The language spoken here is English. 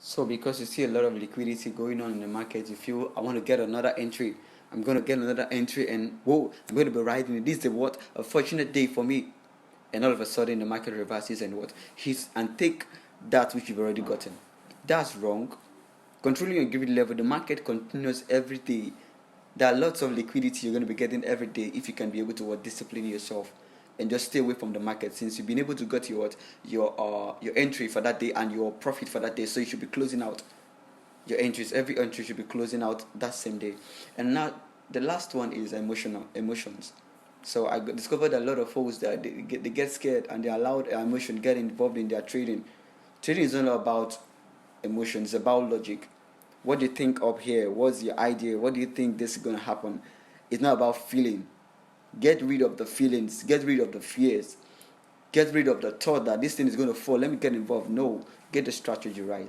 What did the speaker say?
So because you see a lot of liquidity going on in the market, you feel I want to get another entry. I'm going to get another entry, and whoa, I'm going to be riding it. This is what a fortunate day for me. And all of a sudden the market reverses and what hits and take that which you've already gotten. That's wrong. Controlling your greed level, the market continues every day. There are lots of liquidity you're going to be getting every day if you can be able to discipline yourself and just stay away from the market, since you've been able to get your entry for that day and your profit for that day. So you should be closing out your entries. Every entry should be closing out that same day. And now the last one is emotions. So I discovered a lot of folks that they get scared and they allow their emotion get involved in their trading. Trading is not about emotions; it's about logic. What do you think up here? What's your idea? What do you think this is gonna happen? It's not about feeling. Get rid of the feelings. Get rid of the fears. Get rid of the thought that this thing is gonna fall. Let me get involved. No, get the strategy right.